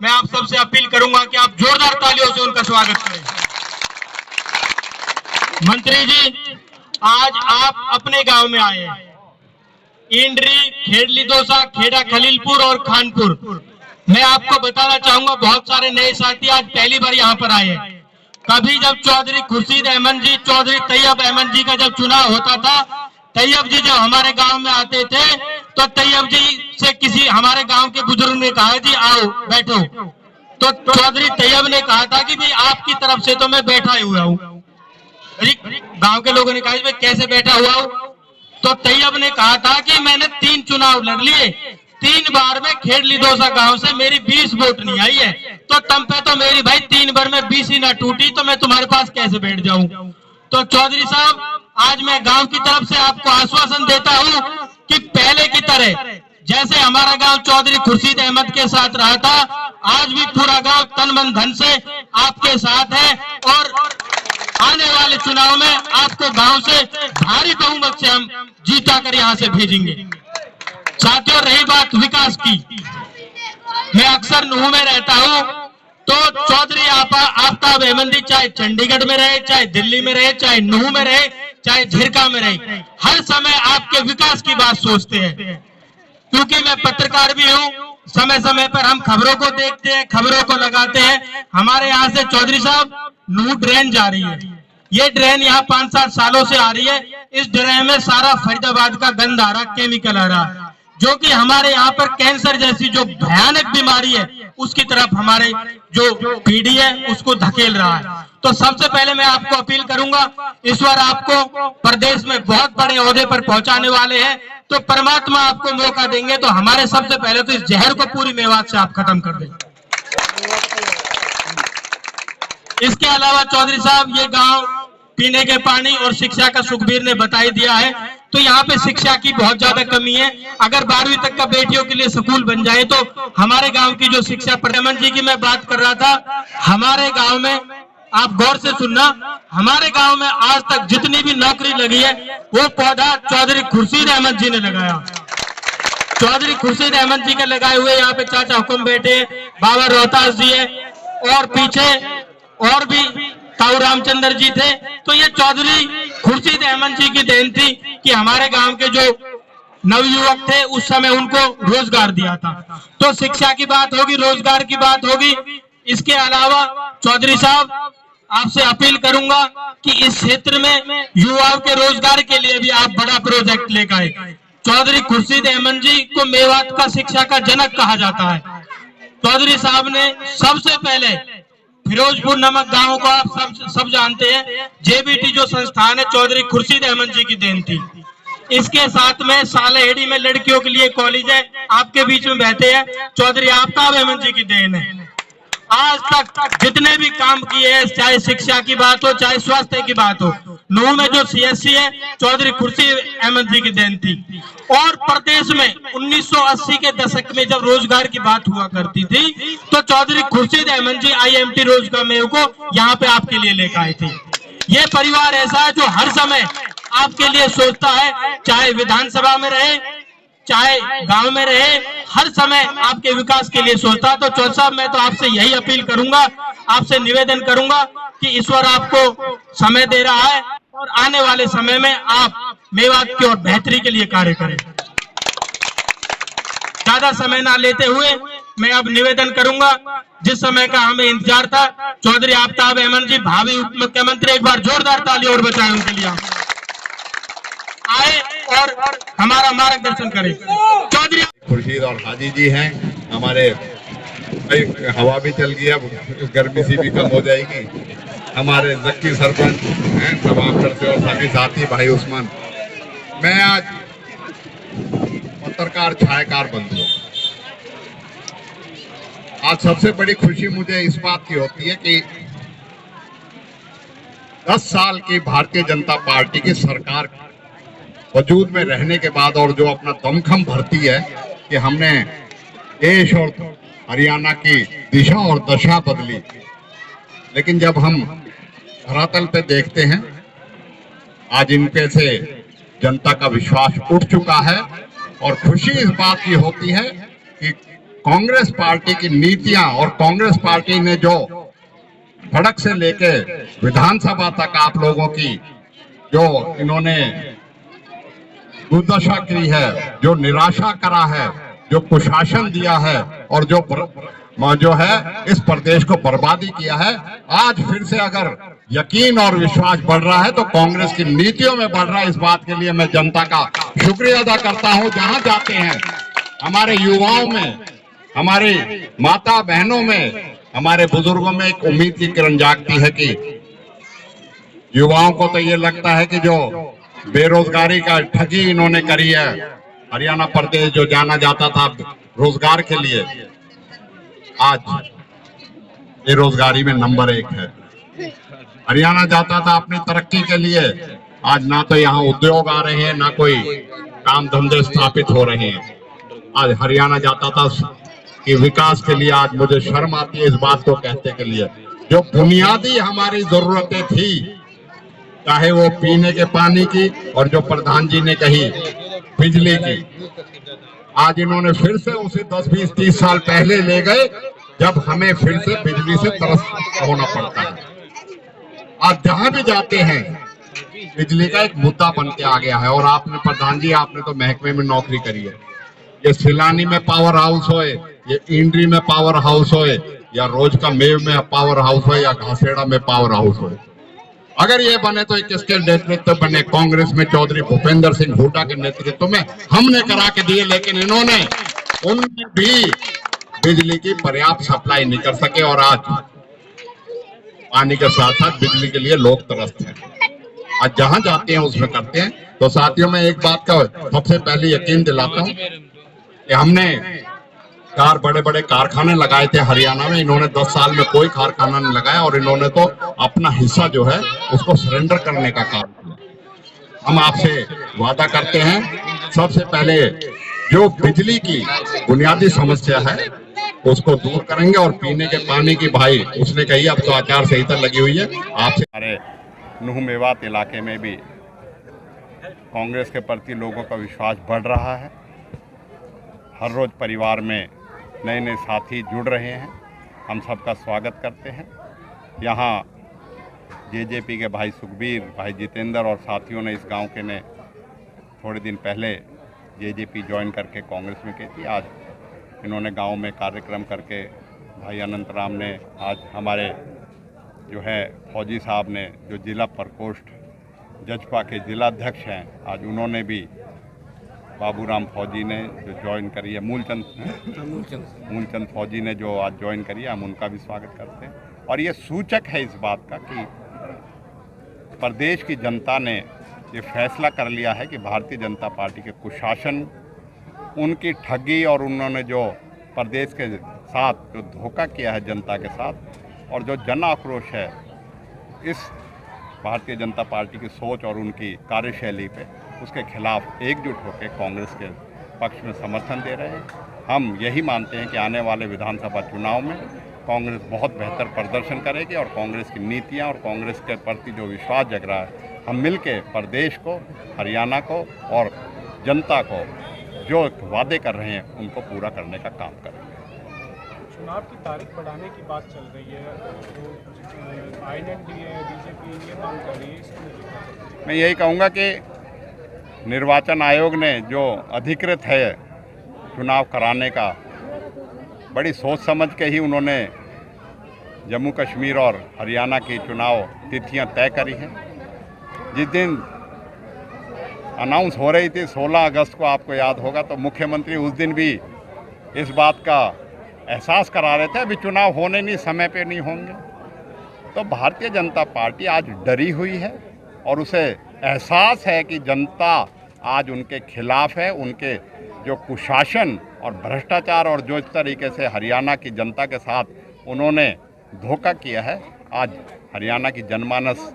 मैं आप सबसे अपील करूंगा कि आप जोरदार तालियों से उनका स्वागत करें। मंत्री जी, आज आप अपने गांव में आए हैं, इंड्री, खेड़ली दोसा, खेड़ा खलीलपुर और खानपुर। मैं आपको बताना चाहूंगा, बहुत सारे नए साथी आज पहली बार यहाँ पर आए हैं। कभी जब चौधरी खुर्शीद अहमद जी, चौधरी तैयब अहमद जी का जब चुनाव होता था, तैयब जी जब हमारे गांव में आते थे तो तैयब जी से किसी हमारे गांव के बुजुर्ग ने कहा, जी आओ बैठो, तो चौधरी तैयब ने कहा था कि भाई आपकी तरफ से तो मैं बैठा ही हुआ हूँ। गांव के लोगों ने कहा, भाई कैसे बैठा हुआ हूँ? तो तैयब ने कहा था कि मैंने 3 चुनाव लड़ लिए, 3 बार में खेड़ली दोसा गांव से मेरी 20 वोट नहीं आई है, तो तम पे तो मेरी भाई 3 बार में 20 ही ना टूटी, तो मैं तुम्हारे पास कैसे बैठ जाऊं? तो चौधरी साहब, आज मैं गांव की तरफ से आपको आश्वासन देता हूं कि पहले की तरह जैसे हमारा गांव चौधरी खुर्शीद अहमद के साथ रहा था, आज भी पूरा गांव तन मन धन से आपके साथ है और आने वाले चुनाव में आपको गांव से भारी बहुमत से हम जीता कर यहां से भेजेंगे। साथियों, रही बात विकास की, मैं अक्सर नूह में रहता हूं, तो चौधरी आफ्ताब अहमद जी चाहे चंडीगढ़ में रहे, चाहे दिल्ली में रहे, चाहे नूह में रहे, चाहे झिरका में रहे, हर समय आपके विकास की बात सोचते हैं। क्योंकि मैं पत्रकार भी हूं, समय समय पर हम खबरों को देखते हैं, खबरों को लगाते हैं। हमारे यहाँ से चौधरी साहब नूह ड्रेन जा रही है, ये ड्रेन यहाँ 5-7 सालों से आ रही है। इस ड्रेन में सारा फरीदाबाद का गंद आ रहा, केमिकल आ रहा, जो कि हमारे यहाँ पर कैंसर जैसी जो भयानक बीमारी है उसकी तरफ हमारे जो पीढ़ी है उसको धकेल रहा है। तो सबसे पहले मैं आपको अपील करूंगा, इस बार आपको प्रदेश में बहुत बड़े ओहदे पर पहुंचाने वाले हैं, तो परमात्मा आपको मौका देंगे तो हमारे सबसे पहले तो इस जहर को पूरी मेवात से आप खत्म कर दें। इसके अलावा चौधरी साहब, ये गांव पीने के पानी और शिक्षा का सुखबीर ने बता ही दिया है, तो यहाँ पे शिक्षा की बहुत ज्यादा कमी है। अगर 12वीं तक का बेटियों के लिए स्कूल बन जाए तो हमारे गांव की जो शिक्षा, प्रधानमंत्री जी की मैं बात कर रहा था, हमारे गांव में आप गौर से सुनना, हमारे गांव में आज तक जितनी भी नौकरी लगी है वो पौधा चौधरी खुर्शीद अहमद जी ने लगाया। चौधरी खुर्शीद अहमद जी के लगाए हुए यहाँ पे चाचा हुकुम बैठे, बाबा रोहतास जी है और पीछे और भी ताऊ रामचंद्र जी थे। तो ये चौधरी खुर्शीद अहमद जी की देन थी कि हमारे गांव के जो नवयुवक थे उस समय उनको रोजगार दिया था। तो शिक्षा की बात होगी, रोजगार की बात होगी। इसके अलावा चौधरी साहब, आपसे अपील करूंगा कि इस क्षेत्र में युवाओं के रोजगार के लिए भी आप बड़ा प्रोजेक्ट लेकर आए। चौधरी खुर्शीद अहमद जी को मेवात का शिक्षा का जनक कहा जाता है। चौधरी साहब ने सबसे पहले फिरोजपुर नामक गांव को आप सब जानते हैं, जेबीटी जो संस्थान है चौधरी खुर्शीद अहमद जी की देन थी। इसके साथ में सालेहड़ी में लड़कियों के लिए कॉलेज है, आपके बीच में बैठे हैं, चौधरी आफ्ताब अहमद जी की देन है। आज तक जितने भी काम किए हैं, चाहे शिक्षा की बात हो, चाहे स्वास्थ्य की बात हो, नूह में जो सीएससी है चौधरी खुर्शीद अहमद जी की देन थी। और प्रदेश में 1980 के दशक में जब रोजगार की बात हुआ करती थी तो चौधरी खुर्शीद अहमद जी IMT रोजगार मेव को यहाँ पे आपके लिए लेकर आए थे। ये परिवार ऐसा है जो हर समय आपके लिए सोचता है, चाहे विधानसभा में रहे, चाहे गांव में रहे, हर समय आपके विकास के लिए सोचता है। तो चौधरी साहब, मैं तो आपसे यही अपील करूंगा, आपसे निवेदन करूंगा कि ईश्वर आपको समय दे रहा है और आने वाले समय में आप मेवात की और बेहतरी के लिए कार्य करें। ज्यादा समय ना लेते हुए मैं अब निवेदन करूंगा, जिस समय का हमें इंतजार था, चौधरी आफ्ताब अहमद जी, भावी उप मुख्यमंत्री, एक बार जोरदार ताली और बजाएं उनके लिए, आए और हमारा मार्गदर्शन करें। चौधरी खुर्शीद और हाजी जी हैं हमारे, हवा भी चल गई, अब गर्मी सी भी कम हो जाएगी। हमारे जक्की सरपंच हैं, तमाम से और सभी साथी भाई उस्मान। मैं आज पत्रकार छायाकार बंधु, आज सबसे बड़ी खुशी मुझे इस बात की होती है कि 10 साल की भारतीय जनता पार्टी की सरकार वजूद में रहने के बाद और जो अपना दमखम भरती है कि हमने देश और हरियाणा की दिशा और दशा बदली, लेकिन जब हम धरातल पे देखते हैं आज इन पे से जनता का विश्वास उठ चुका है। और खुशी इस बात की होती है कि कांग्रेस पार्टी की नीतियां और कांग्रेस पार्टी ने जो सड़क से लेके विधानसभा तक आप लोगों की जो इन्होंने दुर्दशा की है, जो निराशा करा है, जो कुशासन दिया है और जो है इस प्रदेश को बर्बादी किया है, आज फिर से अगर यकीन और विश्वास बढ़ रहा है तो कांग्रेस की नीतियों में बढ़ रहा है। इस बात के लिए मैं जनता का शुक्रिया अदा करता हूं। जहां जाते हैं हमारे युवाओं में, हमारे माता बहनों में, हमारे बुजुर्गों में एक उम्मीद की किरण जागती है कि युवाओं को तो ये लगता है कि जो बेरोजगारी का ठगी इन्होंने करी है, हरियाणा प्रदेश जो जाना जाता था रोजगार के लिए, आज बेरोजगारी में नंबर 1 है। हरियाणा जाता था अपनी तरक्की के लिए, आज ना तो यहाँ उद्योग आ रहे हैं, ना कोई काम धंधे स्थापित हो रहे हैं। आज हरियाणा जाता था कि विकास के लिए, आज मुझे शर्म आती है इस बात को कहते के लिए, जो बुनियादी हमारी जरूरतें थी, चाहे वो पीने के पानी की और जो प्रधान जी ने कही बिजली की, आज इन्होंने फिर से उसे 10, 20, 30 साल पहले ले गए जब हमें फिर से बिजली से तरस होना पड़ता है। आज जहां भी जाते हैं बिजली का एक मुद्दा बन के आ गया है। और आपने प्रधान जी, आपने तो महकमे में नौकरी करी है, ये सिलानी में पावर हाउस होए, ये इंड्री में पावर हाउस होए, या रोज का मेव में पावर हाउस हो, या घासेड़ा में पावर हाउस हो, अगर ये बने तो किसके नेतृत्व बने? कांग्रेस में चौधरी भूपेंद्र सिंह हुड्डा के नेतृत्व में हमने करा के दिए, लेकिन इन्होंने उनमें भी बिजली की पर्याप्त सप्लाई नहीं कर सके और आज पानी के साथ साथ बिजली के लिए लोग तरसते हैं। आज जहां जाते हैं उसमें करते हैं। तो साथियों, में एक बात का सबसे पहले यकीन दिलाता हूं कि हमने 4 बड़े बड़े कारखाने लगाए थे हरियाणा में, इन्होंने 10 साल में कोई कारखाना नहीं लगाया और इन्होंने तो अपना हिस्सा जो है उसको सरेंडर करने का काम किया। हम आपसे वादा करते हैं, सबसे पहले जो बिजली की बुनियादी समस्या है उसको दूर करेंगे और पीने के पानी की, भाई उसने कही अब तो आचार संहिता लगी हुई है, आपसे हमारे नूह मेवात इलाके में भी कांग्रेस के प्रति लोगों का विश्वास बढ़ रहा है। हर रोज परिवार में नए नए साथी जुड़ रहे हैं, हम सबका स्वागत करते हैं। यहाँ जेजेपी के भाई सुखबीर, भाई जितेंद्र और साथियों ने इस गांव के ने थोड़े दिन पहले जेजेपी ज्वाइन करके कांग्रेस में की थी। आज इन्होंने गांव में कार्यक्रम करके, भाई अनंत राम ने, आज हमारे जो है फौजी साहब ने, जो जिला प्रकोष्ठ जजपा के जिलाध्यक्ष हैं, आज उन्होंने भी, बाबूराम फौजी ने जो ज्वाइन करी है, मूलचंद फौजी ने जो आज ज्वाइन करी है, हम उनका भी स्वागत करते हैं। और ये सूचक है इस बात का कि प्रदेश की जनता ने ये फैसला कर लिया है कि भारतीय जनता पार्टी के कुशासन, उनकी ठगी और उन्होंने जो प्रदेश के साथ जो धोखा किया है जनता के साथ, और जो जन आक्रोश है इस भारतीय जनता पार्टी की सोच और उनकी कार्यशैली पे, उसके खिलाफ एकजुट होकर कांग्रेस के पक्ष में समर्थन दे रहे हैं। हम यही मानते हैं कि आने वाले विधानसभा चुनाव में कांग्रेस बहुत बेहतर प्रदर्शन करेगी और कांग्रेस की नीतियां और कांग्रेस के प्रति जो विश्वास जग रहा है, हम मिलके प्रदेश को, हरियाणा को और जनता को जो वादे कर रहे हैं उनको पूरा करने का काम करेंगे। चुनाव की तारीख बढ़ाने की बात चल रही है, तो आईएनडीए, बीजेपी ये मांग कर रही है। मैं यही कहूँगा कि निर्वाचन आयोग ने जो अधिकृत है चुनाव कराने का, बड़ी सोच समझ के ही उन्होंने जम्मू कश्मीर और हरियाणा की चुनाव तिथियां तय करी हैं। जिस दिन अनाउंस हो रही थी 16 अगस्त को, आपको याद होगा, तो मुख्यमंत्री उस दिन भी इस बात का एहसास करा रहे थे अभी चुनाव होने नहीं, समय पे नहीं होंगे। तो भारतीय जनता पार्टी आज डरी हुई है और उसे एहसास है कि जनता आज उनके खिलाफ है। उनके जो कुशासन और भ्रष्टाचार और जो इस तरीके से हरियाणा की जनता के साथ उन्होंने धोखा किया है, आज हरियाणा की जनमानस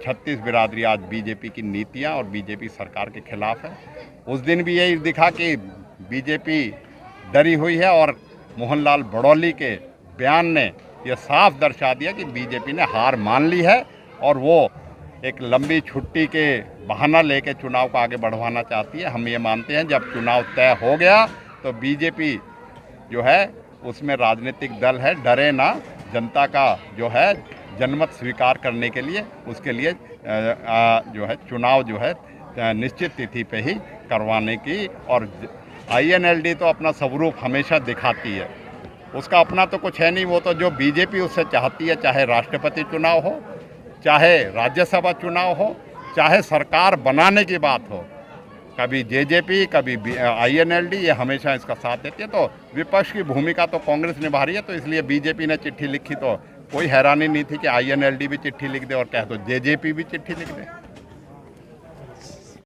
36 बिरादरी आज बीजेपी की नीतियां और बीजेपी सरकार के खिलाफ है। उस दिन भी यही दिखा कि बीजेपी डरी हुई है और मोहनलाल बड़ौली के बयान ने यह साफ दर्शा दिया कि बीजेपी ने हार मान ली है और वो एक लंबी छुट्टी के बहाना लेके चुनाव को आगे बढ़वाना चाहती है। हम ये मानते हैं जब चुनाव तय हो गया तो बीजेपी जो है उसमें राजनीतिक दल है, डरे ना, जनता का जो है जनमत स्वीकार करने के लिए उसके लिए जो है चुनाव जो है निश्चित तिथि पे ही करवाने की। और INLD तो अपना स्वरूप हमेशा दिखाती है, उसका अपना तो कुछ है नहीं। वो तो जो बीजेपी उससे चाहती है, चाहे राष्ट्रपति चुनाव हो, चाहे राज्यसभा चुनाव हो, चाहे सरकार बनाने की बात हो, कभी JJP कभी INLD, ये हमेशा इसका साथ देती है। तो विपक्ष की भूमिका तो कांग्रेस निभा रही है, तो इसलिए बीजेपी ने चिट्ठी लिखी तो कोई हैरानी नहीं थी कि INLD भी चिट्ठी लिख दे और कह दो JJP भी चिट्ठी लिख दे।